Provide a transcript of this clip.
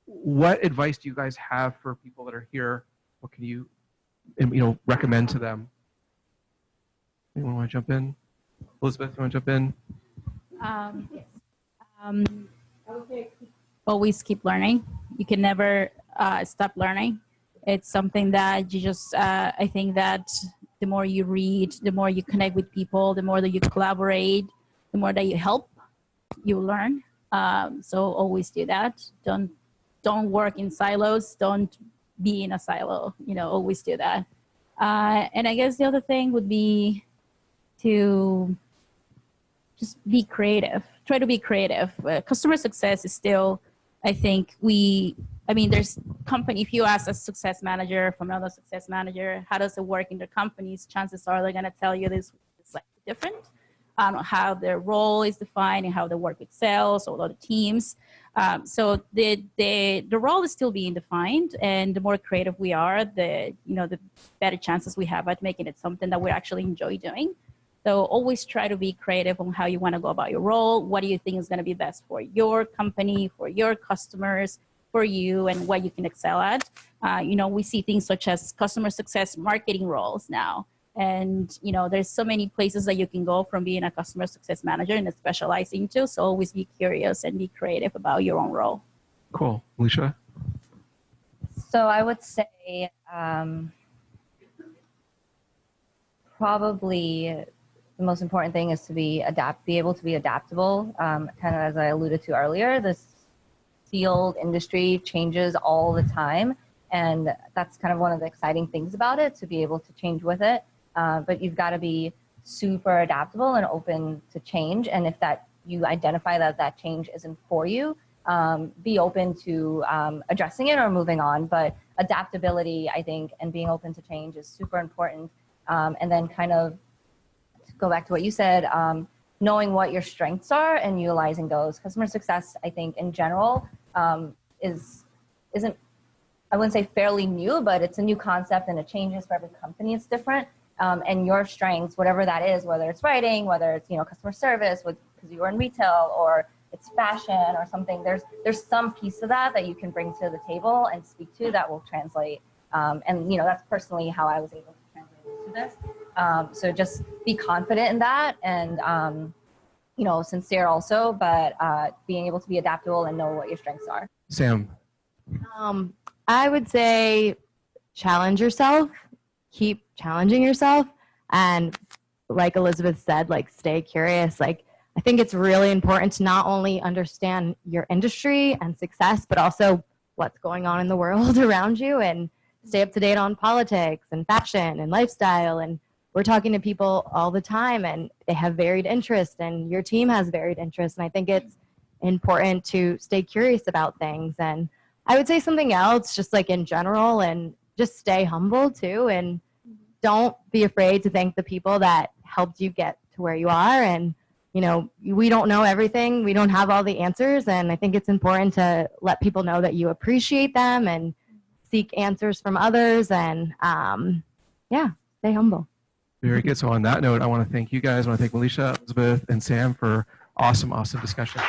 What advice do you guys have for people that are here? What can you, recommend to them? Anyone want to jump in? Elizabeth, you want to jump in? Yes. I would say always keep learning. You can never stop learning. It's something that you just, I think that the more you read, the more you connect with people, the more that you collaborate, the more that you help, you learn. So always do that. Don't work in silos. Don't be in a silo. Always do that. And I guess the other thing would be to just be creative. Try to be creative. Customer success is still, I think there's company, if you ask a success manager from another success manager, how does it work in their companies, chances are they're going to tell you this is slightly different. How their role is defined and how they work with sales or other teams. So the role is still being defined, and the more creative we are, the better chances we have at making it something that we actually enjoy doing. So always try to be creative on how you want to go about your role. What do you think is going to be best for your company, for your customers, for you, and what you can excel at? We see things such as customer success marketing roles now. And, there's so many places that you can go from being a customer success manager and specializing into. So always be curious and be creative about your own role. Cool. Malicia? So I would say probably the most important thing is to be able to be adaptable. Kind of as I alluded to earlier, this field industry changes all the time. And that's kind of one of the exciting things about it, to be able to change with it. But you've got to be super adaptable and open to change. And if you identify that change isn't for you, be open to addressing it or moving on. But adaptability, I think, and being open to change is super important. And then kind of to go back to what you said, knowing what your strengths are and utilizing those. Customer success, I think, in general, isn't, I wouldn't say fairly new, but it's a new concept and it changes for every company. It's different. And your strengths, whatever that is, whether it's writing, whether it's, customer service, because you were in retail, or it's fashion or something, there's some piece of that you can bring to the table and speak to that will translate. And, that's personally how I was able to translate into this. So just be confident in that and, sincere also, but being able to be adaptable and know what your strengths are. Sam? I would say challenge yourself, keep challenging yourself. And like Elizabeth said, stay curious. I think it's really important to not only understand your industry and success, but also what's going on in the world around you, and stay up to date on politics and fashion and lifestyle. And we're talking to people all the time and they have varied interests, and your team has varied interests. And I think it's important to stay curious about things. And I would say something else, just in general, and just stay humble too. And don't be afraid to thank the people that helped you get to where you are. And, we don't know everything. We don't have all the answers. And I think it's important to let people know that you appreciate them and seek answers from others. And stay humble. Very good. So on that note, I want to thank you guys. I want to thank Malicia, Elizabeth, and Sam for awesome discussion.